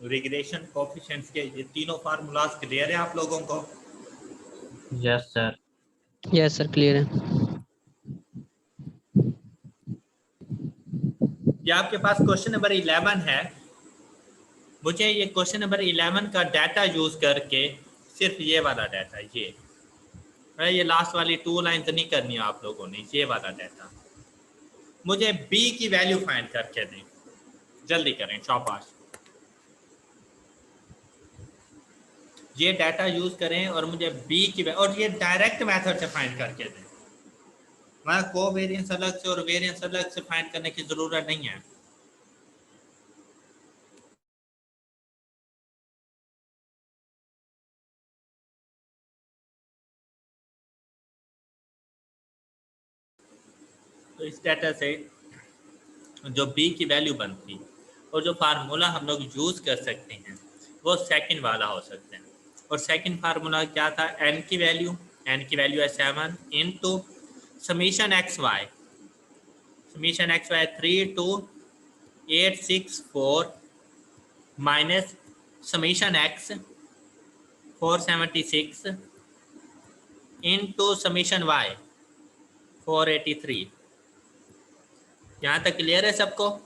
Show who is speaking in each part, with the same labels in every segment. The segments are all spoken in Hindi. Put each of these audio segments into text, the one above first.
Speaker 1: रिग्रेशन कोएफिशिएंट्स के ये तीनों फार्मूलाज क्लियर है आप लोगों को?
Speaker 2: Yes sir.
Speaker 3: Yes sir clear है।
Speaker 1: ये आपके पास क्वेश्चन नंबर 11 है। मुझे ये क्वेश्चन नंबर 11 का डाटा यूज करके सिर्फ ये वाला डाटा ये लास्ट वाली 2 लाइन्स नहीं करनी है आप लोगों ने, ये वाला डाटा मुझे b की वैल्यू फाइंड करके दें। जल्दी करें शाबाश। ये डाटा यूज करें और मुझे b की और ये डायरेक्ट मेथड से फाइंड करके दें। मैं कोवेरिएंस अलग से और वेरिएंस अलग से फाइंड करने की जरूरत नहीं है। तो इस डाटा से जो b की वैल्यू बनती और जो फार्मूला हम लोग यूज कर सकते हैं वो सेकंड वाला हो सकता है। और सेकंड फार्मूला क्या था? n की वैल्यू है 7 into summation X Y 3 to 864 minus summation X 476 into summation Y 483। यहाँ तक क्लियर है सबको?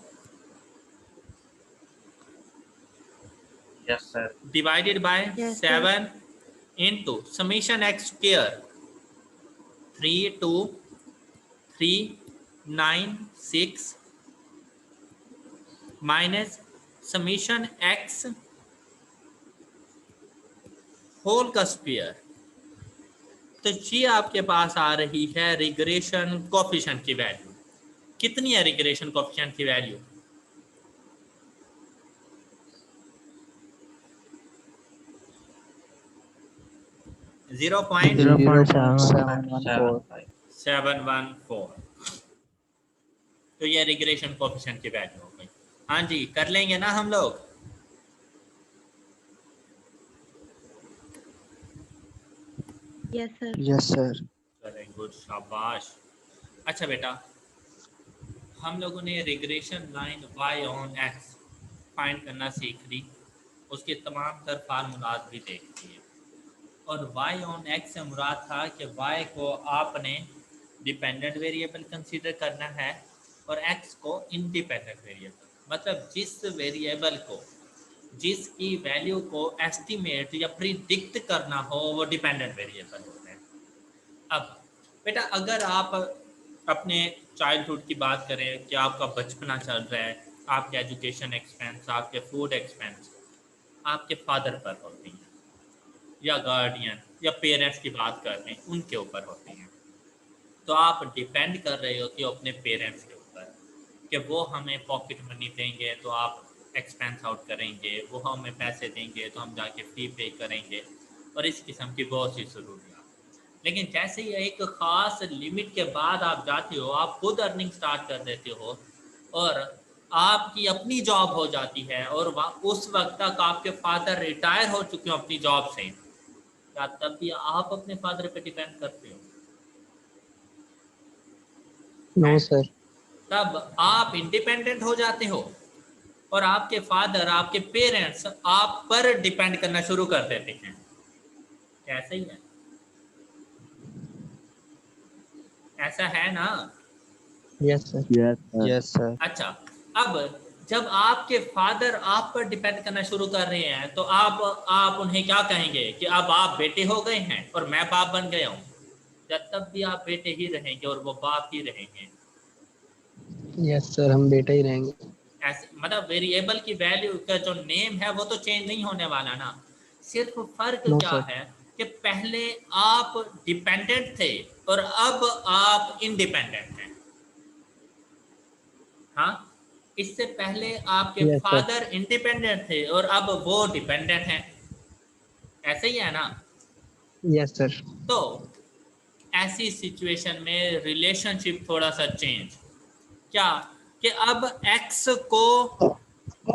Speaker 2: Yes sir.
Speaker 1: Divided by 7 into summation X square 32396 minus summation X whole का स्क्वायर। तो ये आपके पास आ रही है रिग्रेशन कोएफिशिएंट की वैल्यू। कितनी है रिग्रेशन कोएफिशिएंट की वैल्यू? Zero point 714। तो ये रिग्रेशन कोएफिशिएंट की वैल्यू हो गई। हाँ जी, कर लेंगे ना हम लोग?
Speaker 4: Yes sir.
Speaker 5: Yes sir.
Speaker 1: Very good, शाबाश। अच्छा बेटा, हम लोगों ने regression line y on x find करना सीख ली, उसके तमाम तर फार्मूलाज भी देख लिए। और y ऑन x से मुराद था कि y को आपने डिपेंडेंट वेरिएबल कंसीडर करना है और x को इंडिपेंडेंट वेरिएबल। मतलब जिस वेरिएबल को, जिसकी वैल्यू को एस्टिमेट या प्रिडिक्ट करना हो वो डिपेंडेंट वेरिएबल होता है। अब बेटा अगर आप अपने चाइल्डहुड की बात करें कि आपका बचपना चल रहा है, आपके एजुकेशन एक्सपेंस, आपके फूड एक्सपेंस आपके फादर पर होते हैं या गार्डियन या पेरेंट्स की बात कर रहे हैं उनके ऊपर होते हैं, तो आप डिपेंड कर रहे होते हो अपने पेरेंट्स के ऊपर कि वो हमें पॉकेट मनी देंगे तो आप एक्सपेंस आउट करेंगे, वो हमें पैसे देंगे तो हम जाके फ़ी पे करेंगे और इस किस्म की बहुत सी ज़रूरियात। लेकिन जैसे ही एक ख़ास लिमिट के बाद आप जाते हो, आप खुद अर्निंग स्टार्ट कर देते हो और आपकी अपनी जॉब हो जाती है और उस वक्त तक आपके फादर रिटायर हो चुके हो अपनी जॉब से, क्या तब भी आप अपने फादर पे डिपेंड करते हो?
Speaker 3: No sir.
Speaker 1: तब आप इंडिपेंडेंट हो जाते हो और आपके फादर, आपके पेरेंट्स आप पर डिपेंड करना शुरू कर देते हैं। ऐसा ही है, ऐसा है ना?
Speaker 3: Yes sir.
Speaker 5: Yes sir.
Speaker 1: अच्छा, अब जब आपके फादर आप पर डिपेंड करना शुरू कर रहे हैं तो आप उन्हें क्या कहेंगे कि अब आप बेटे हो गए हैं और मैं बाप बन गया हूँ? जब तब भी आप बेटे ही रहेंगे और वो बाप ही रहेंगे।
Speaker 3: यस सर, हम बेटे ही रहेंगे।
Speaker 1: ऐसे मतलब वेरिएबल की वैल्यू का जो नेम है वो तो चेंज नहीं होने वाला ना। सिर्फ फर्क
Speaker 3: No,
Speaker 1: क्या
Speaker 3: sir.
Speaker 1: है कि पहले आप डिपेंडेंट थे और अब आप इंडिपेंडेंट हैं। हाँ, इससे पहले आपके
Speaker 3: Yes, sir.
Speaker 1: फादर इंडिपेंडेंट थे और अब वो डिपेंडेंट हैं। ऐसे ही है ना?
Speaker 3: Yes sir.
Speaker 1: तो ऐसी सिचुएशन में रिलेशनशिप थोड़ा सा चेंज, क्या कि अब x को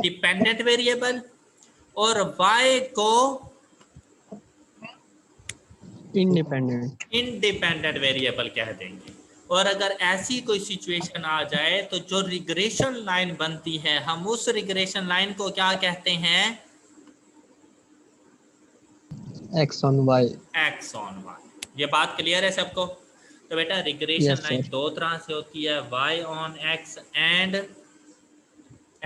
Speaker 1: डिपेंडेंट वेरिएबल और y को इंडिपेंडेंट वेरिएबल कह देंगे। और अगर ऐसी कोई सिचुएशन आ जाए तो जो रिग्रेशन लाइन बनती है, हम उस रिग्रेशन लाइन को क्या कहते हैं?
Speaker 3: x on y.
Speaker 1: x on y। ये बात क्लियर है सबको? तो बेटा रिग्रेशन
Speaker 3: Yes,
Speaker 1: लाइन
Speaker 3: sir.
Speaker 1: दो तरह से होती है, y on x and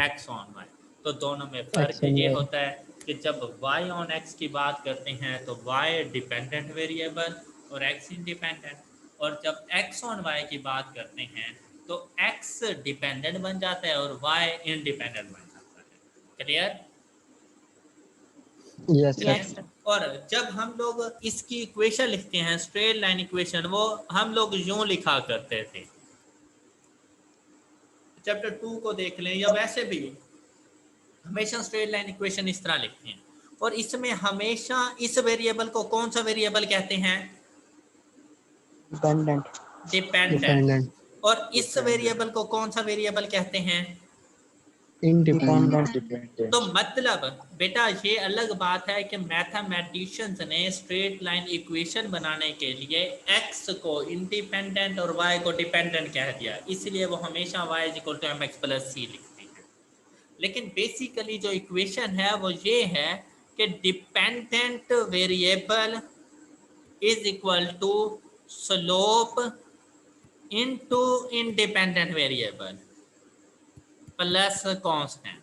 Speaker 1: x on y। तो दोनों में फर्क
Speaker 3: X on
Speaker 1: ये
Speaker 3: y.
Speaker 1: होता है कि जब y on x की बात करते हैं तो y डिपेंडेंट वेरिएबल और x इंडिपेंडेंट, और जब x on y की बात करते हैं तो x डिपेंडेंट बन जाता है और y इंडिपेंडेंट बन जाता है। Clear?
Speaker 3: Yes, sir.
Speaker 4: Yes, sir.
Speaker 1: और जब हम लोग इसकी इक्वेशन लिखते हैं, स्ट्रेट लाइन इक्वेशन, वो हम लोग यूं लिखा करते थे। चैप्टर 2 को देख लें या वैसे भी हमेशा स्ट्रेट लाइन इक्वेशन इस तरह लिखते हैं, और इसमें हमेशा इस वेरिएबल को कौन सा वेरिएबल कहते हैं?
Speaker 3: Dependent.
Speaker 1: डिपेंडेंट।
Speaker 3: Dependent.
Speaker 1: और इस वेरिएबल को कौन सा वेरिएबल कहते हैं?
Speaker 3: Independent.
Speaker 1: तो मतलब बेटा ये अलग बात है कि मैथमेटिशियंस ने स्ट्रेट लाइन इक्वेशन बनाने के लिए x को इंडिपेंडेंट और y को डिपेंडेंट कह दिया, इसलिए वो हमेशा y = mx + c लिखते हैं। लेकिन बेसिकली जो इक्वेशन है वो ये है कि dependent variable is equal to slope into independent variable plus constant.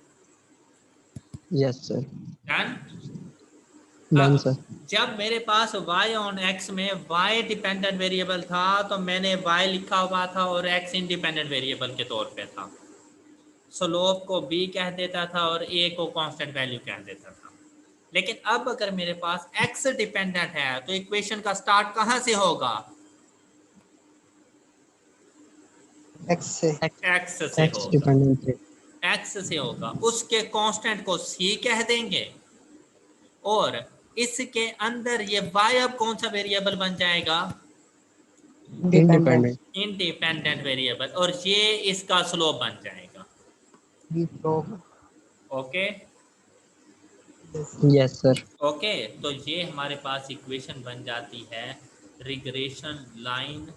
Speaker 3: Yes, sir.
Speaker 1: Done?
Speaker 3: Done,
Speaker 1: अब
Speaker 3: sir.
Speaker 1: जब मेरे पास y on x में y डिपेंडेंट वेरिएबल था तो मैंने y लिखा हुआ था और x इंडिपेंडेंट वेरिएबल के तौर पे था। स्लोप को b कह देता था और a को कांस्टेंट वैल्यू कह देता था। लेकिन अब अगर मेरे पास x डिपेंडेंट है तो इक्वेशन का स्टार्ट कहाँ से होगा?
Speaker 3: X से.
Speaker 1: x से
Speaker 3: X
Speaker 1: होगा।
Speaker 3: dependent है.
Speaker 1: x से होगा, उसके कांस्टेंट को c कह देंगे, और इसके अंदर ये y अब कौन सा वेरिएबल बन जाएगा?
Speaker 3: Independent.
Speaker 1: इंडिपेंडेंट वेरिएबल, और ये इसका स्लोप बन जाएगा। Okay
Speaker 3: Yes, sir.
Speaker 1: ओके, तो ये हमारे पास इक्वेशन बन जाती है regression line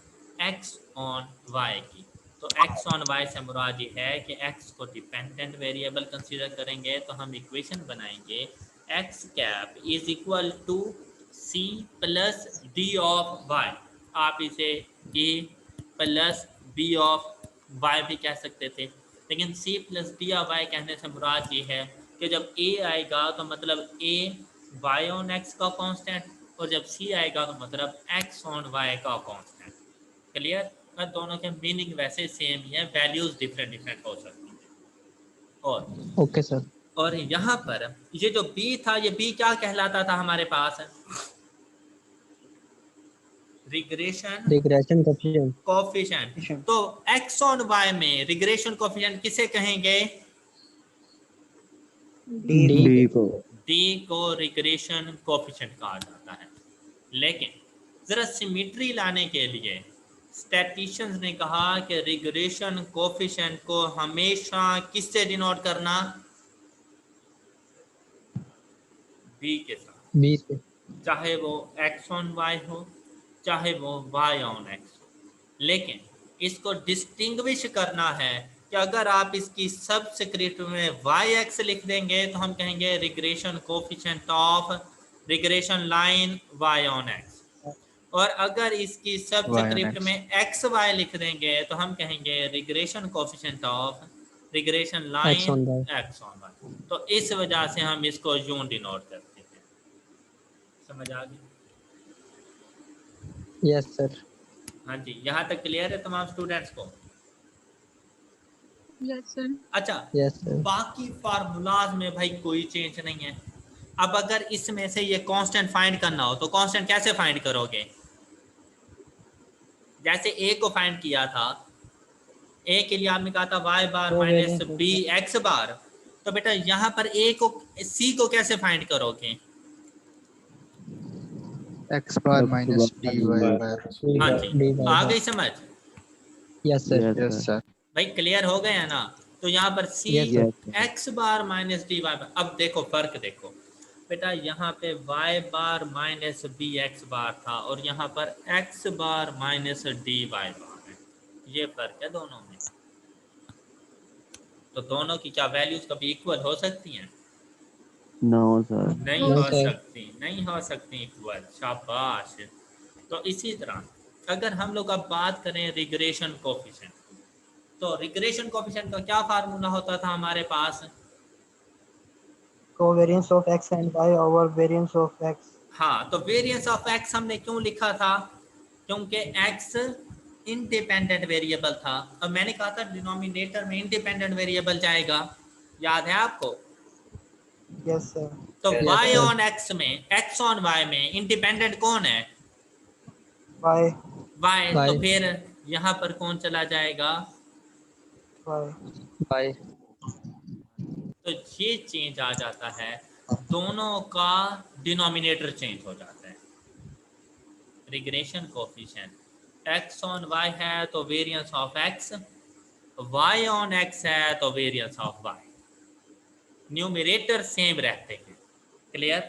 Speaker 1: x on y की। तो x ऑन y से मुराद ये है कि x को डिपेंडेंट वेरिएबल कंसीडर करेंगे तो हम इक्वेशन बनाएंगे x cap is equal to c plus d of y। आप इसे a plus b of y भी कह सकते थे, लेकिन c plus d of y कहने से मुराद ये है कि जब a आएगा तो मतलब a y ऑन x का कांस्टेंट, और जब c आएगा तो मतलब x ऑन y का कांस्टेंट। क्लियर? दोनों के मीनिंग वैसे सेम ही है, वैल्यूज डिफरेंट डिफरेंट हो सकती हैं।
Speaker 3: Okay, sir.
Speaker 1: और यहाँ पर ये जो b था, ये b क्या कहलाता था हमारे पास?
Speaker 3: Regression coefficient.
Speaker 1: कोफिशिएंट। तो x ऑन y में रिग्रेशन कोफिशिएंट किसे कहेंगे?
Speaker 3: D को.
Speaker 1: d को रिग्रेशन कोफिशिएंट कहा जाता है। लेकिन जरा सिमेट्री लाने के लिए स्टैटिस्टिशियंस ने कहा कि रिग्रेशन कोफिशिएंट को हमेशा किससे डिनोट करना? b के साथ।
Speaker 3: B से.
Speaker 1: चाहे वो x ऑन y हो, चाहे वो y ऑन x हो। लेकिन इसको डिस्टिंग्विश करना है कि अगर आप इसकी सबस्क्रिप्ट में yx लिख देंगे तो हम कहेंगे regression coefficient of regression line y on x, और अगर इसकी सबस्क्रिप्ट में xy लिख देंगे तो हम कहेंगे regression coefficient of regression line x on y। तो इस वजह से हम इसको यूं डिनोट करते हैं। समझ आ गई?
Speaker 3: Yes, sir.
Speaker 1: हाँ जी, यहाँ तक क्लियर है तमाम स्टूडेंट्स को?
Speaker 4: Yes, sir.
Speaker 1: अच्छा,
Speaker 3: Yes, sir.
Speaker 1: बाकी फार्मूलाज में भाई कोई चेंज नहीं है। अब अगर इसमें से ये कांस्टेंट फाइंड करना हो तो कांस्टेंट कैसे फाइंड करोगे? जैसे a को फाइंड किया था, a के लिए आपने कहा था y बार माइनस b x बार, तो बेटा यहाँ पर a को c को कैसे फाइंड करोगे?
Speaker 5: x बार माइनस dy बार।
Speaker 1: हाँ जी, आ गई समझ?
Speaker 3: Yes, sir.
Speaker 5: Yes sir.
Speaker 1: भाई क्लियर हो गया ना? तो यहाँ पर c
Speaker 3: Yes, sir.
Speaker 1: x बार माइनस dy बार। अब देखो फर्क देखो बेटा, यहाँ पे y बार माइनस b x बार था और यहाँ पर x बार माइनस dy बार है। ये फर्क है दोनों में। तो दोनों की क्या वैल्यूज कभी इक्वल हो सकती हैं?
Speaker 6: No sir.
Speaker 1: नहीं
Speaker 3: No,
Speaker 1: हो
Speaker 3: sir.
Speaker 1: सकती, नहीं हो सकती इक्वल। शाबाश। तो इसी तरह अगर हम लोग अब बात करें रिग्रेशन कोफिशिएंट, तो रिग्रेशन कोफिशिएंट का क्या फार्मूला होता था हमारे पास?
Speaker 3: Covariance of x and y over variance of x.
Speaker 1: हाँ, तो वेरिएंस ऑफ एक्स हमने क्यों लिखा था? क्योंकि एक्स इंडिपेंडेंट वेरिएबल था। अब मैंने कहा था डिनोमिनेटर में इंडिपेंडेंट वेरिएबल जाएगा, याद है आपको?
Speaker 3: Yes, sir.
Speaker 1: तो
Speaker 3: Yes,
Speaker 1: y
Speaker 3: sir.
Speaker 1: On x में, x ऑन y में इंडिपेंडेंट कौन है?
Speaker 3: Y.
Speaker 1: y। तो
Speaker 3: Y.
Speaker 1: फिर यहाँ पर कौन चला जाएगा?
Speaker 3: Y. Y.
Speaker 1: तो ये चेंज आ जाता है, दोनों का डिनोमिनेटर चेंज हो जाता है। Regression coefficient x on y है तो variance of x, y on x है तो variance of y। Numerator same रहते हैं। क्लियर?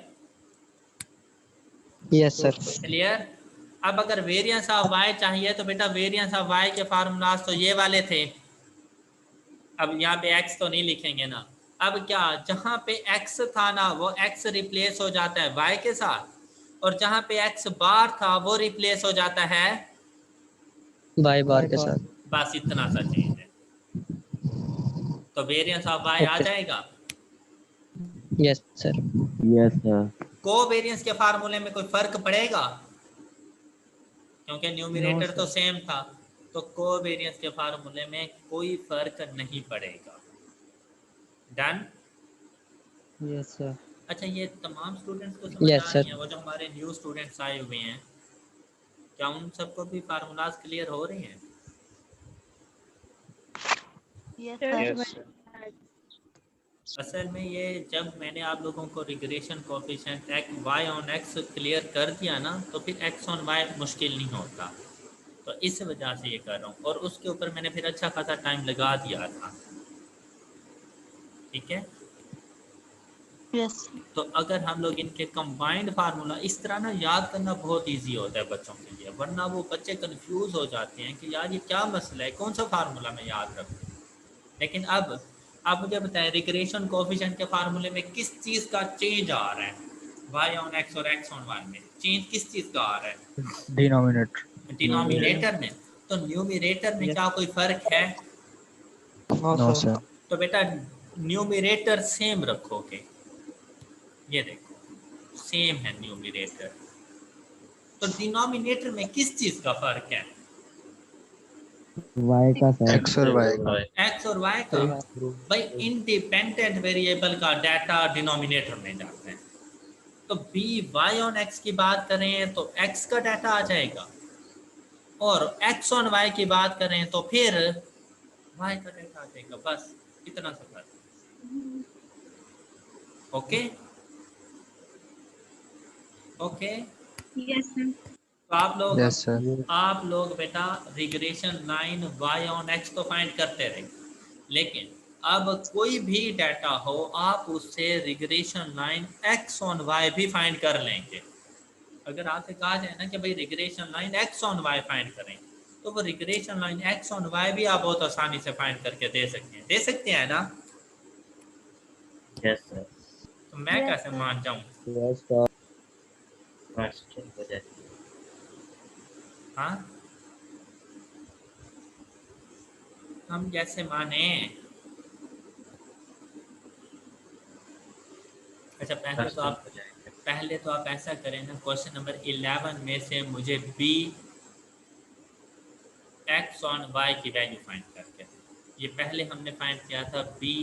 Speaker 3: Yes, sir.
Speaker 1: क्लियर? अब अगर वेरिएंस ऑफ y चाहिए तो बेटा वेरिएंस ऑफ y के फार्मूलाज तो ये वाले थे। अब यहाँ पे x तो नहीं लिखेंगे ना। अब क्या, जहाँ पे x था ना वो x रिप्लेस हो जाता है y के साथ, और जहाँ पे x बार था वो रिप्लेस हो जाता है
Speaker 3: Y बार के साथ.
Speaker 1: बस इतना सा चेंज है। तो वेरिएंस ऑफ y आ
Speaker 3: Okay.
Speaker 1: जाएगा।
Speaker 3: Yes, sir.
Speaker 6: Yes sir.
Speaker 1: Covariance के फार्मूले में कोई फर्क पड़ेगा? क्योंकि न्यूमरेटर
Speaker 3: No,
Speaker 1: तो
Speaker 3: sir.
Speaker 1: सेम था, तो कोवेरिएंस के फार्मूले में कोई फर्क नहीं पड़ेगा। डन?
Speaker 3: Yes, sir.
Speaker 1: अच्छा, ये तमाम स्टूडेंट्स को समझ
Speaker 3: Yes,
Speaker 1: आ
Speaker 3: sir.
Speaker 1: रही है? वो जो हमारे न्यू स्टूडेंट्स आए हुए हैं, क्या उन सबको भी फार्मूलाज क्लियर हो रहे हैं?
Speaker 4: Yes,
Speaker 2: Yes,
Speaker 4: sir.
Speaker 2: sir.
Speaker 1: असल में ये जब मैंने आप लोगों को regression coefficient X Y on X clear कर दिया ना, तो फिर एक्स ऑन वाई मुश्किल नहीं होता। तो इस वजह से ये कर रहा हूँ, और उसके ऊपर मैंने फिर अच्छा खासा टाइम लगा दिया था। ठीक है?
Speaker 4: Yes.
Speaker 1: तो अगर हम लोग इनके कंबाइंड फार्मूला इस तरह ना याद करना बहुत इजी होता है बच्चों के लिए, वरना वो बच्चे कंफ्यूज हो जाते हैं कि यार ये क्या मसला है, कौन सा फार्मूला मैं याद रखूँ। लेकिन अब आप मुझे बताएं, रिग्रेशन कोफिशिएंट के फार्मूले में किस चीज़ का चेंज आ रहा है? y ऑन x और x ऑन y में चेंज किस चीज़ का आ रहा है?
Speaker 5: Denominator.
Speaker 1: डिनोमिनेटर में। तो न्यूमरेटर में
Speaker 3: Yes.
Speaker 1: क्या कोई फर्क है?
Speaker 3: No,
Speaker 5: No,
Speaker 3: sir.
Speaker 5: sir.
Speaker 1: तो बेटा न्यूमरेटर सेम रखोगे। ये देखो सेम है न्यूमरेटर। तो डिनोमिनेटर में किस चीज़ का फर्क है?
Speaker 6: वाई का सर।
Speaker 5: X और Y का.
Speaker 1: x और y का। भाई इंडिपेंडेंट वेरिएबल का डाटा डिनोमिनेटर में जाता है। तो b y ऑन x की बात करें तो x का डाटा आ जाएगा, और x ऑन y की बात करें तो फिर y का डाटा आ जाएगा। बस इतना सा फर्क। Okay okay.
Speaker 4: Yes, sir.
Speaker 1: तो
Speaker 5: Yes, sir.
Speaker 1: आप लोग बेटा regression line y on x तो फाइंड करते रहे, लेकिन अब कोई भी डाटा हो आप उससे regression line x on y भी फाइंड कर लेंगे। अगर आपसे कहा जाए ना कि भाई regression line x on y find करें, तो वो regression line x on y भी आप बहुत आसानी से फाइंड करके दे सकते हैं ना।
Speaker 2: Yes, sir.
Speaker 1: तो मैं
Speaker 4: Yes,
Speaker 1: कैसे
Speaker 4: sir.
Speaker 1: मान जाऊं?
Speaker 6: Yes sir.
Speaker 2: बस ठीक हो जाएगी।
Speaker 1: हाँ, हम कैसे माने? अच्छा,
Speaker 2: बस ठीक हो जाएगा।
Speaker 1: पहले तो आप ऐसा करें ना, क्वेश्चन नंबर 11 में से मुझे b x ऑन y की वैल्यू फाइंड करके, ये पहले हमने फाइंड किया था b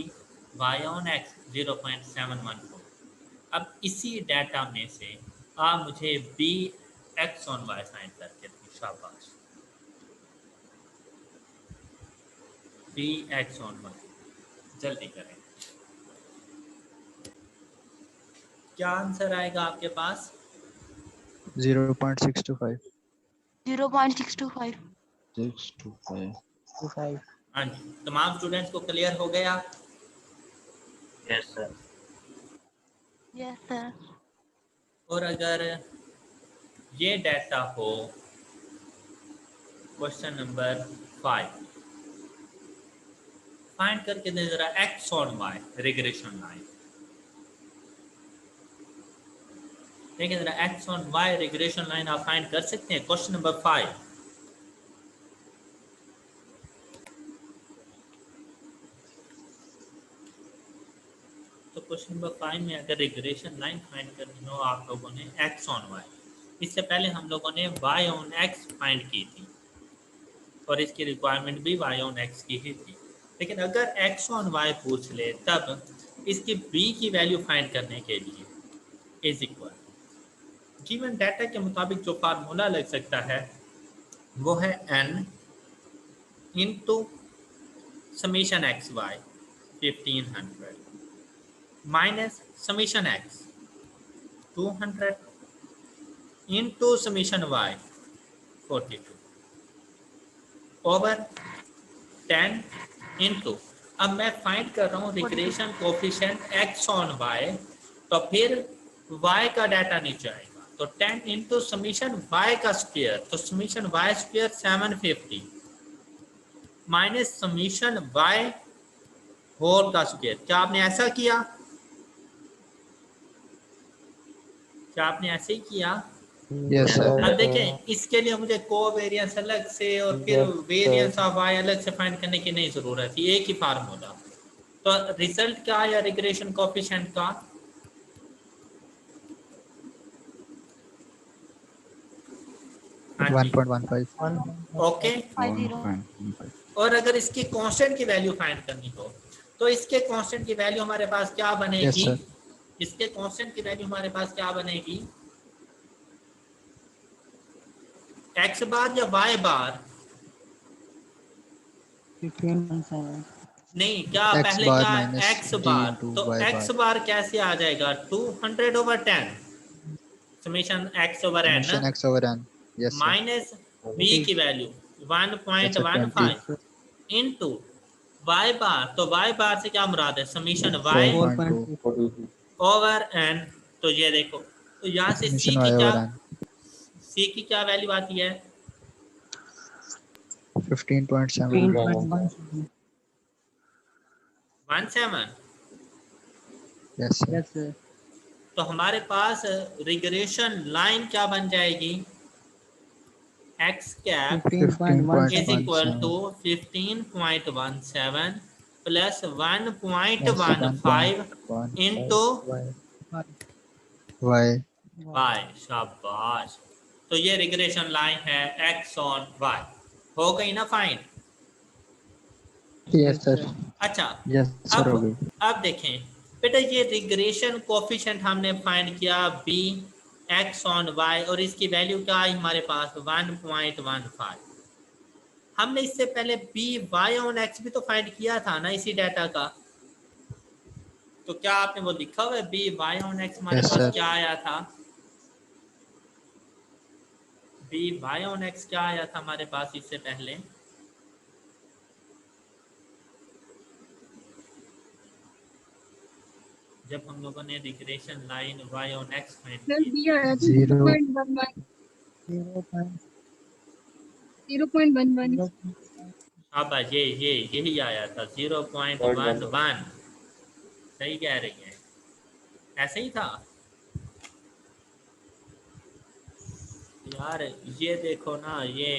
Speaker 1: y ऑन x 0.714। अब इसी डाटा में से आप मुझे b x on y find करके दें। शाबाश। b x ऑन y जल्दी करें। क्या आंसर आएगा आपके पास?
Speaker 5: 0.625.
Speaker 4: 0.625.
Speaker 6: 625.
Speaker 3: 5.
Speaker 1: हाँ जी, तमाम स्टूडेंट्स को क्लियर हो गया?
Speaker 2: Yes, sir.
Speaker 4: Yes, sir.
Speaker 1: और अगर ये डाटा हो क्वेश्चन नंबर 5, फाइंड करके दे जरा x on y regression line. देखिए जरा X on Y regression line आप फाइंड कर सकते हैं। Question number 5। तो क्वेश्चन नंबर 5 में अगर रिग्रेशन लाइन फाइंड करनी हो आप लोगों ने एक्स ऑन वाई, इससे पहले हम लोगों ने वाई ऑन एक्स फाइंड की थी और इसकी रिक्वायरमेंट भी वाई ऑन एक्स की ही थी। लेकिन अगर एक्स ऑन वाई पूछ ले तब इसकी बी की वैल्यू फाइंड करने के लिए इज इक्वल गिवन डाटा के मुताबिक जो फार्मूला लग सकता है वो है n into summation X Y 1500 minus summation X 200 into summation Y 42 over 10 into, अब मैं फाइंड कर रहा हूँ regression coefficient X on Y, तो फिर y का डाटा नीचे आएगा, तो 10 इंटू समीशन y का स्क्वायर, तो summation y square 750 minus summation y whole का स्क्वायर। क्या आपने ऐसा किया? क्या आपने ऐसे ही किया?
Speaker 5: Yes, sir.
Speaker 1: अब देखें इसके लिए मुझे कोवेरियंस अलग से और फिर वेरिएंस ऑफ y अलग से फाइंड करने की नहीं जरूरत है, एक ही फार्मूला। तो रिजल्ट क्या आया रिग्रेशन कोफिशिएंट का? हाँ जी,
Speaker 5: 1.15.
Speaker 1: ओके।
Speaker 6: 1.15.
Speaker 1: और अगर इसकी कांस्टेंट की वैल्यू फाइंड करनी हो तो इसके कांस्टेंट की वैल्यू हमारे पास क्या
Speaker 5: Yes,
Speaker 1: बनेगी?
Speaker 5: sir.
Speaker 1: इसके कांस्टेंट की वैल्यू हमारे पास क्या बनेगी? एक्स बार या वाई बार?
Speaker 3: 15.7.
Speaker 1: नहीं, क्या
Speaker 5: X
Speaker 1: पहले
Speaker 5: bar
Speaker 1: क्या
Speaker 5: minus
Speaker 1: X
Speaker 5: D
Speaker 1: bar,
Speaker 5: into
Speaker 1: तो
Speaker 5: Y
Speaker 1: एक्स
Speaker 5: bar.
Speaker 1: बार कैसे आ जाएगा? 200 over 10 summation X over N
Speaker 5: Summation X over N. Yes, sir.
Speaker 1: Minus B की value
Speaker 5: Yes, sir. 20.
Speaker 1: 1.15 into Y bar, तो वाई बार से क्या मुराद है? Summation Y
Speaker 5: 4.2.
Speaker 6: 42.
Speaker 1: Over N. तो ये देखो, तो यहाँ से सी
Speaker 5: Summation
Speaker 1: की
Speaker 5: Y
Speaker 1: क्या,
Speaker 5: over N.
Speaker 1: सी की क्या वैल्यू आती है?
Speaker 5: 15.7.
Speaker 3: 15.17.
Speaker 1: 17।
Speaker 5: Yes, sir.
Speaker 3: Yes, sir.
Speaker 1: तो हमारे पास रिग्रेशन लाइन क्या बन जाएगी? X cap
Speaker 3: 15.17.
Speaker 1: Is equal to 15.17 plus 1.15 into
Speaker 5: Y.
Speaker 1: Y. शाबाश। तो ये रिग्रेशन लाइन है एक्स ऑन वाई। हो गई ना फाइन?
Speaker 5: Yes, sir.
Speaker 1: अच्छा,
Speaker 6: Yes, sir. हो गई.
Speaker 1: अब देखें बेटा, ये रिग्रेशन कोफिशिएंट हमने फाइंड किया बी एक्स ऑन वाई और इसकी वैल्यू क्या आई हमारे पास? 1.15। हमने इससे पहले बी वाई ऑन एक्स भी तो फाइंड किया था ना इसी डाटा का। तो क्या आपने वो लिखा हुआ है बी वाई ऑन एक्स हमारे
Speaker 5: Yes,
Speaker 1: पास
Speaker 5: sir.
Speaker 1: क्या आया था? बी वाई ऑन एक्स क्या आया था हमारे पास इससे पहले? जब हम लोगों ने regression line y on x find की,
Speaker 3: 0.11.
Speaker 1: अब ये यही आया था 0.11। सही कह रही है, ऐसे ही था यार। ये देखो ना, ये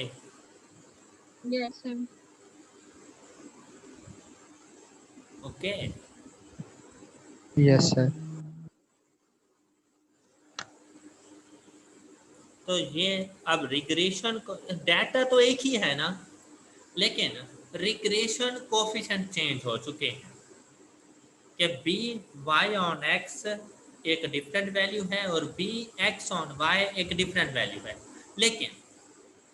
Speaker 4: Yes, sir.
Speaker 1: Okay.
Speaker 5: Yes, sir.
Speaker 1: तो ये अब रिग्रेशन को डाटा तो एक ही है ना, लेकिन रिग्रेशन कोफिशिएंट चेंज हो चुके हैं कि बी वाई ऑन एक्स एक डिफरेंट वैल्यू है और बी एक्स ऑन वाई एक डिफरेंट वैल्यू है, लेकिन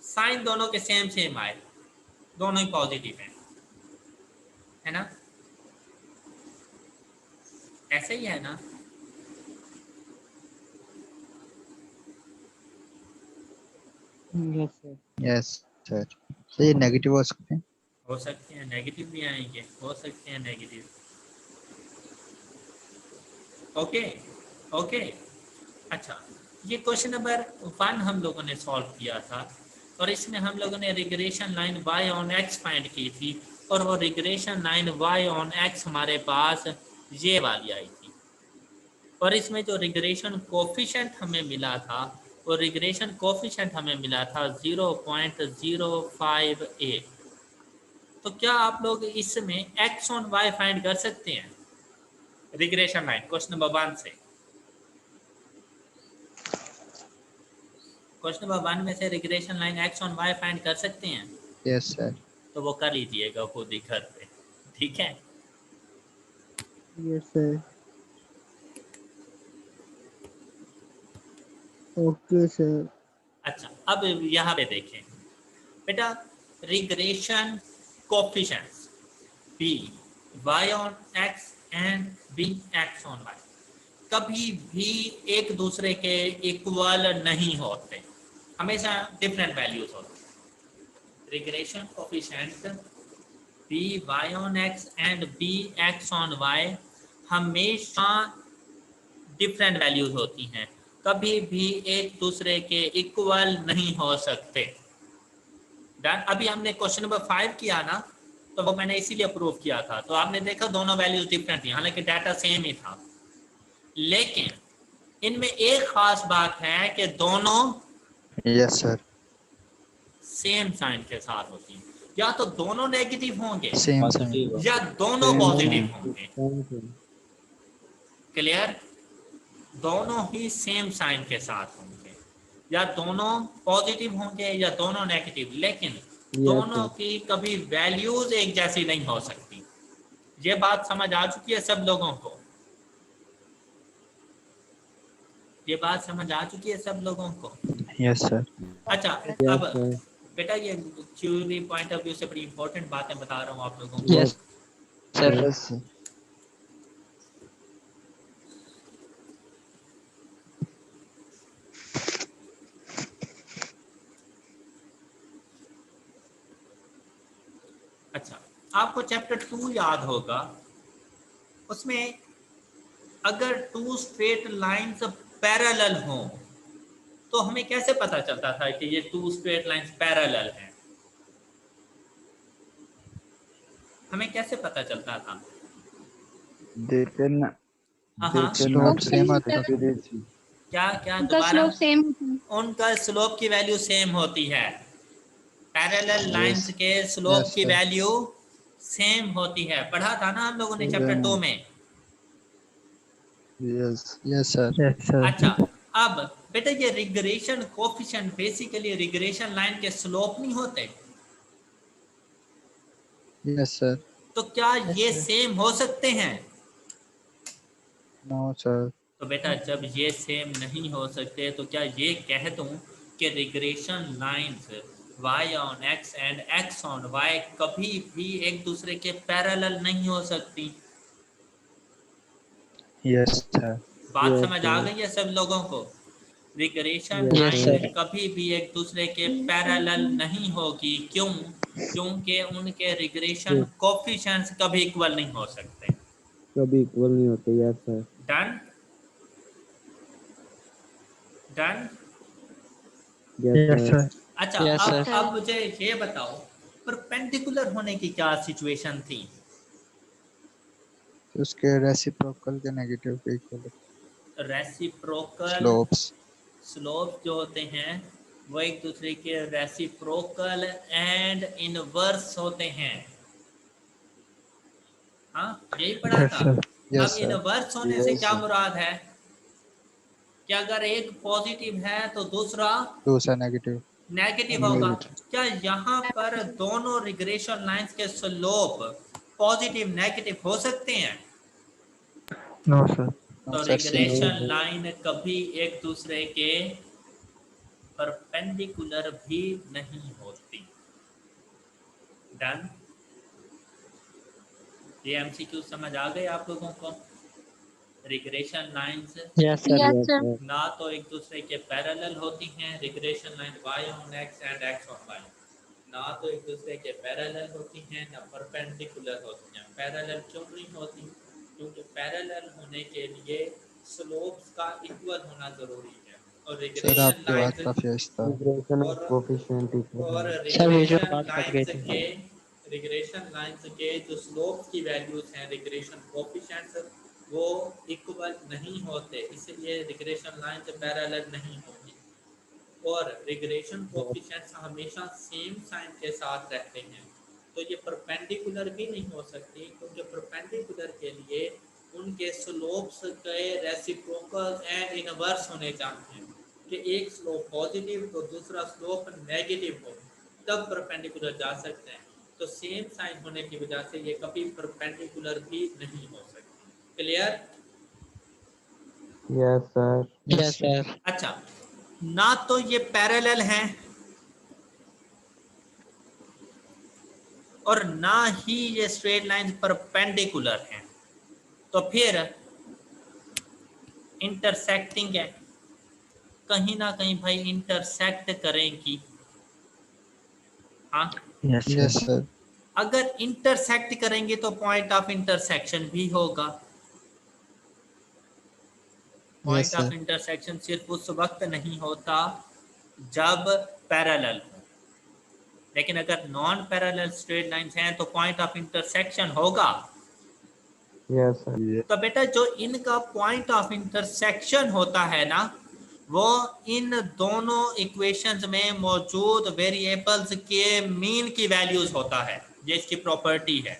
Speaker 1: साइन दोनों के सेम आए, दोनों ही पॉजिटिव है ना? ऐसे ही है ना?
Speaker 3: Yes, sir.
Speaker 5: Yes, sir. So ये नेगेटिव हो सकते हैं.
Speaker 1: हो सकते हैं नेगेटिव भी आएंगे, हो सकते हैं नेगेटिव। Okay okay. अच्छा, ये क्वेश्चन नंबर 1 हम लोगों ने सॉल्व किया था और इसमें हम लोगों ने regression line y on x find की थी और वो regression line y on x हमारे पास ये वाली आई थी। और इसमें जो रिग्रेशन कोफिशिएंट हमें मिला था, वो रिग्रेशन कोफिशिएंट हमें मिला था 0.058। तो क्या आप लोग इसमें x ऑन y फाइंड कर सकते हैं रिग्रेशन लाइन? क्वेश्चन नंबर 1 से, क्वेश्चन नंबर 1 में से regression line x on y find कर सकते हैं?
Speaker 5: Yes sir.
Speaker 1: तो वो कर लीजिएगा खुद ही घर पे, ठीक है?
Speaker 3: Yes, sir. Okay, sir.
Speaker 1: अच्छा, अब यहाँ पे देखें बेटा, regression coefficients b y on x and b x on y कभी भी एक दूसरे के इक्वल नहीं होते, हमेशा डिफरेंट वैल्यूज होते हैं। Regression coefficient b y on x and b x on y हमेशा डिफरेंट वैल्यूज होती हैं, कभी भी एक दूसरे के इक्वल नहीं हो सकते। डन। अभी हमने क्वेश्चन नंबर 5 किया ना, तो वो मैंने इसीलिए प्रूव किया था, तो आपने देखा दोनों वैल्यूज डिफरेंट थी, हालांकि डाटा सेम ही था, लेकिन इनमें एक खास बात है कि दोनों
Speaker 5: यस सर।
Speaker 1: सेम साइन के साथ होती हैं। या तो दोनों नेगेटिव होंगे
Speaker 5: सेम साइन।
Speaker 1: या दोनों पॉजिटिव होंगे। क्लियर? दोनों ही सेम साइन के साथ होंगे, या दोनों पॉजिटिव होंगे या दोनों नेगेटिव, लेकिन दोनों की कभी वैल्यूज एक जैसी नहीं हो सकती। ये बात समझ आ चुकी है सब लोगों को? ये बात समझ आ चुकी है सब लोगों को?
Speaker 5: Yes sir.
Speaker 1: अच्छा, अब बेटा ये थ्योरी पॉइंट ऑफ व्यू से बड़ी इंपॉर्टेंट बातें बता रहा हूँ आप लोगों को।
Speaker 3: Yes, sir.
Speaker 5: Yes sir.
Speaker 1: अच्छा, आपको चैप्टर 2 याद होगा, उसमें अगर टू स्ट्रेट लाइंस पैरेलल हों तो हमें कैसे पता चलता था कि ये टू स्ट्रेट लाइंस पैरेलल हैं? हमें कैसे पता चलता था?
Speaker 6: They can
Speaker 1: हाँ
Speaker 6: they
Speaker 1: हाँ,
Speaker 6: cannot
Speaker 5: सेम आता था।
Speaker 6: accuracy.
Speaker 1: क्या क्या
Speaker 4: उनका
Speaker 1: दोबारा?
Speaker 4: स्लोप सेम होता है।
Speaker 1: उनका स्लोप की वैल्यू सेम होती है। पैरेलल लाइंस के स्लोप
Speaker 5: Yes,
Speaker 1: की
Speaker 5: sir.
Speaker 1: वैल्यू सेम होती है। पढ़ा था ना हम लोगों ने चैप्टर 2 में।
Speaker 6: Yes.
Speaker 5: Yes sir. Yes sir.
Speaker 1: अच्छा, अब बेटा ये regression coefficient basically regression line के स्लोप नहीं होते,
Speaker 5: यस सर।
Speaker 1: तो क्या ये
Speaker 5: sir.
Speaker 1: सेम हो सकते हैं?
Speaker 5: No sir.
Speaker 1: तो बेटा जब ये सेम नहीं हो सकते तो क्या ये कह दूं कि regression lines y on x and x on y कभी भी एक दूसरे के पैरेलल नहीं हो सकती?
Speaker 5: Yes sir.
Speaker 1: बात समझ आ गई है सब लोगों को? Regression
Speaker 3: Yes,
Speaker 1: line
Speaker 3: sir.
Speaker 1: कभी भी एक दूसरे के पैरेलल नहीं होगी। क्यों? क्योंकि उनके रिग्रेशन कोफिशिएंट्स कभी इक्वल नहीं हो सकते।
Speaker 7: कभी इक्वल नहीं होते। Yes sir.
Speaker 1: Done? Done?
Speaker 7: Yes sir.
Speaker 1: अच्छा,
Speaker 3: Yes,
Speaker 1: अब
Speaker 3: sir.
Speaker 1: अब मुझे ये बताओ, परपेंडिकुलर होने की क्या सिचुएशन थी?
Speaker 5: उसके रेसिप्रोकल के नेगेटिव के इक्वल
Speaker 1: रेसिप्रोकल
Speaker 5: स्लोप्स।
Speaker 1: स्लोप जो होते हैं वो एक दूसरे के रेसिप्रोकल एंड इनवर्स होते हैं। हाँ, यही पढ़ा
Speaker 5: यस
Speaker 1: था।
Speaker 5: सर।
Speaker 1: अब
Speaker 5: यस सर।
Speaker 1: इनवर्स होने से
Speaker 6: Yes,
Speaker 1: क्या
Speaker 6: sir.
Speaker 1: मुराद है कि अगर एक पॉजिटिव है तो दूसरा
Speaker 5: दूसरा नेगेटिव।
Speaker 1: नेगेटिव होगा। क्या यहाँ पर दोनों रिग्रेशन लाइंस के स्लोप पॉजिटिव नेगेटिव हो सकते हैं?
Speaker 5: No sir.
Speaker 1: तो रिग्रेशन लाइन कभी एक दूसरे के परपेंडिकुलर भी नहीं होती। डन? ये एमसीक्यू समझ आ गए आप लोगों को? Regression lines
Speaker 3: Yes, sir.
Speaker 4: Yes, sir.
Speaker 1: ना तो एक दूसरे के पैरेलल होती हैं, regression line y on x and x on y ना तो एक दूसरे के पैरेलल होती हैं, ना परपेंडिकुलर होती हैं। पैरेलल क्यों नहीं होती? क्योंकि पैरेलल होने के लिए स्लोप्स का इक्वल होना जरूरी है, और
Speaker 5: सर
Speaker 1: रिग्रेशन
Speaker 5: आपकी बात
Speaker 1: लाइंस
Speaker 5: काफी आहिस्ता है।
Speaker 7: रिग्रेशन
Speaker 1: और-
Speaker 7: कोफिशिएंट
Speaker 1: और
Speaker 3: सर, बीच में
Speaker 1: रिग्रेशन
Speaker 3: बात कट गई
Speaker 1: लाइंस
Speaker 3: थी।
Speaker 1: के रिग्रेशन लाइंस के जो स्लोप की वैल्यूज हैं, रिग्रेशन कोफिशिएंट्स वो इक्वल नहीं होते, इसलिए रिग्रेशन लाइन से पैरेलल नहीं होगी। और रिग्रेशन कोएफिशिएंट्स हमेशा सेम साइन के साथ रहते हैं, तो ये परपेंडिकुलर भी नहीं हो सकती, क्योंकि परपेंडिकुलर के लिए उनके स्लोप्स के रेसिप्रोकल एंड इनवर्स होने चाहिए, कि एक स्लोप पॉजिटिव तो दूसरा स्लोप नेगेटिव हो, तब परपेंडिकुलर जा सकते हैं। तो सेम साइन होने की वजह से ये कभी परपेंडिकुलर भी नहीं हो सकती। Clear?
Speaker 7: Yes, sir.
Speaker 3: Yes, sir.
Speaker 1: अच्छा, ना तो ये पैरेलल हैं और ना ही ये स्ट्रेट लाइन परपेंडिकुलर हैं, तो फिर इंटरसेक्टिंग है, कहीं ना कहीं भाई इंटरसेक्ट करेंगी। हाँ,
Speaker 5: Yes, sir.
Speaker 1: अगर इंटरसेक्ट करेंगे तो पॉइंट ऑफ इंटरसेक्शन भी होगा। पॉइंट ऑफ इंटरसेक्शन सिर्फ उस वक्त नहीं होता जब पैरेलल हो, लेकिन अगर नॉन पैरेलल स्ट्रेट लाइंस हैं तो पॉइंट ऑफ इंटरसेक्शन होगा।
Speaker 7: Yes, sir.
Speaker 1: तो बेटा जो इनका पॉइंट ऑफ इंटरसेक्शन होता है ना, वो इन दोनों इक्वेशंस में मौजूद वेरिएबल्स के मीन की वैल्यूज होता है, ये इसकी प्रॉपर्टी है।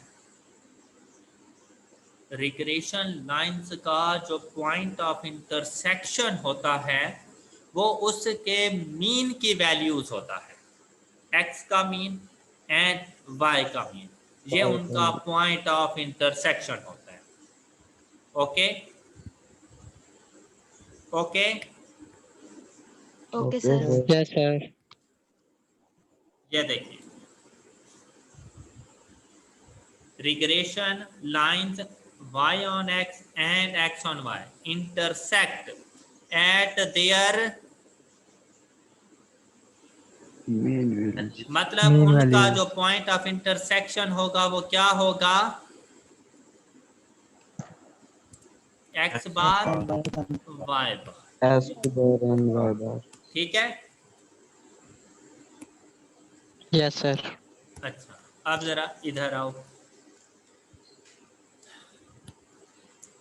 Speaker 1: रिग्रेशन लाइंस का जो पॉइंट ऑफ इंटरसेक्शन होता है वो उसके मीन की वैल्यूज होता है, एक्स का मीन एंड वाई का मीन, ये उनका पॉइंट ऑफ इंटरसेक्शन होता है। Okay okay
Speaker 4: Okay,
Speaker 7: Okay,
Speaker 4: sir.
Speaker 7: sir.
Speaker 3: Yes, sir.
Speaker 1: ये देखिए, regression lines y on x and x on y intersect at their
Speaker 6: main value
Speaker 1: मतलब
Speaker 5: Mean
Speaker 1: उनका
Speaker 5: value.
Speaker 1: जो पॉइंट ऑफ इंटरसेक्शन होगा वो क्या होगा, x bar y bar.
Speaker 7: S bar and Y bar.
Speaker 1: ठीक है?
Speaker 3: Yes, sir.
Speaker 1: अच्छा, अब जरा इधर आओ।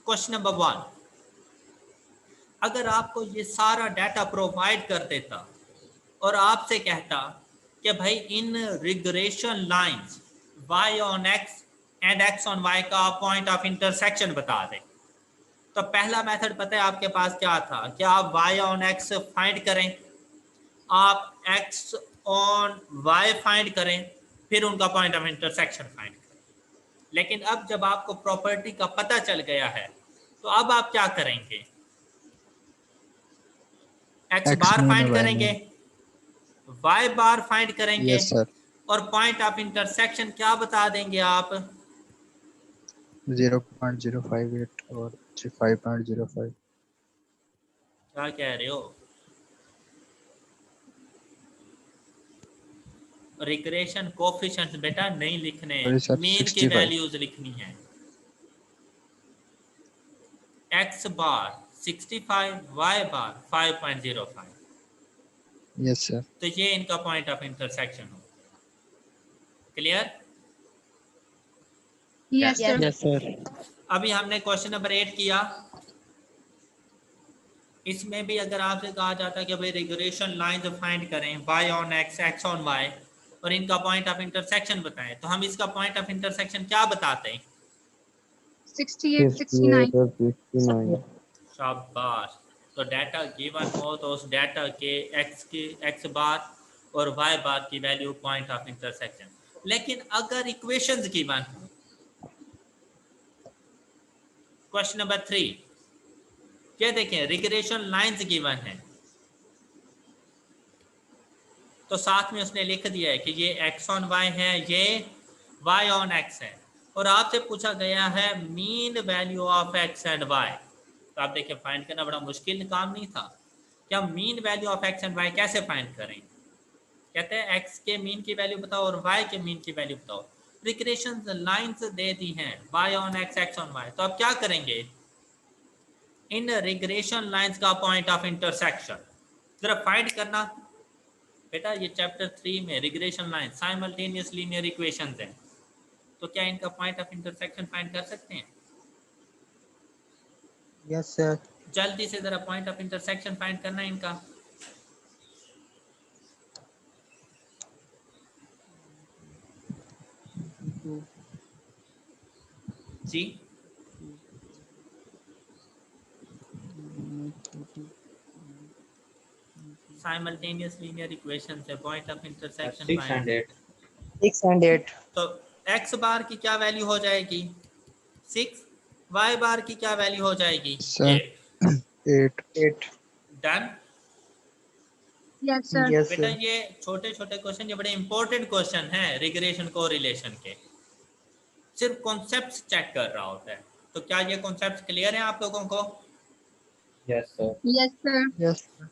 Speaker 1: क्वेश्चन नंबर 1, अगर आपको ये सारा डाटा प्रोवाइड कर देता और आपसे कहता कि भाई इन regression lines y on x and x on y का पॉइंट ऑफ इंटरसेक्शन बता दें, तो पहला मेथड पता है आपके पास क्या था, कि आप y on x फाइंड करें, आप x on y फाइंड करें, फिर उनका पॉइंट ऑफ इंटरसेक्शन फाइंड करें। लेकिन अब जब आपको प्रॉपर्टी का पता चल गया है तो अब आप क्या करेंगे, x
Speaker 5: X
Speaker 1: बार
Speaker 5: mean
Speaker 1: फाइंड
Speaker 5: y
Speaker 1: करेंगे, y बार फाइंड करेंगे,
Speaker 5: Yes, sir.
Speaker 1: और पॉइंट ऑफ इंटरसेक्शन क्या बता देंगे आप,
Speaker 5: 0.058 और 5.05.
Speaker 1: क्या कह रहे हो, रिग्रेशन कोएफिशिएंट्स बेटा नहीं लिखने,
Speaker 5: Sorry, sir,
Speaker 1: मीन की
Speaker 5: 65.
Speaker 1: वैल्यूज लिखनी है। x बार 65, y बार 5.05,
Speaker 5: Yes, sir.
Speaker 1: तो ये इनका पॉइंट ऑफ इंटरसेक्शन हो। Clear?
Speaker 4: Yes, sir.
Speaker 3: Yes, sir.
Speaker 1: अभी हमने क्वेश्चन नंबर 8 किया, इसमें भी अगर आपसे कहा जाता है कि भाई रिग्रेशन लाइंस फाइंड करें y on x, x on y, और इनका पॉइंट ऑफ इंटरसेक्शन बताएं, तो हम इसका पॉइंट ऑफ इंटरसेक्शन क्या बताते हैं?
Speaker 4: 68, 69.
Speaker 7: 68 और 69.
Speaker 1: शाबाश। तो डाटा गिवन हो तो उस डाटा के x बार और y बार की वैल्यू पॉइंट ऑफ इंटरसेक्शन। लेकिन अगर इक्वेशंस गिवन हो, क्वेश्चन नंबर 3, क्या देखें, रिग्रेशन लाइंस गिवन है, तो साथ में उसने लिख दिया है कि ये x on y है, ये y on x है, और आपसे पूछा गया है mean value of x and y। तो आप देखिए फाइंड करना बड़ा मुश्किल काम नहीं था, क्या mean value of x and y कैसे फाइंड करें, कहते हैं x के मीन की वैल्यू बताओ और y के मीन की वैल्यू बताओ। रिग्रेशन लाइंस दे दी हैं y on x, x on y, तो अब क्या करेंगे, इन रिग्रेशन लाइंस का पॉइंट ऑफ इंटरसेक्शन जरा फाइंड करना। बेटा ये चैप्टर 3 में regression line simultaneous linear equations हैं, तो क्या इनका पॉइंट ऑफ इंटरसेक्शन फाइंड कर सकते हैं?
Speaker 3: Yes, sir.
Speaker 1: जल्दी से जरा पॉइंट ऑफ इंटरसेक्शन फाइंड करना है इनका। जी साइमल्टेनियस लीनियर इक्वेशन से point of intersection
Speaker 2: 6 and 8.
Speaker 3: 6 and 8.
Speaker 1: तो x बार की क्या वैल्यू हो जाएगी 6, y बार की क्या वैल्यू हो जाएगी
Speaker 5: Sir. 8.
Speaker 3: 8.
Speaker 1: Done.
Speaker 4: Yes, sir.
Speaker 3: Yes,
Speaker 1: बेटा
Speaker 3: sir.
Speaker 1: ये छोटे छोटे क्वेश्चन, ये बड़े इंपॉर्टेंट क्वेश्चन है रिग्रेशन कोरिलेशन के, सिर्फ कॉन्सेप्ट्स चेक कर रहा होता है। तो क्या ये कॉन्सेप्ट्स क्लियर हैं आप लोगों को?
Speaker 2: Yes, sir.
Speaker 4: Yes, sir.
Speaker 3: Yes, sir.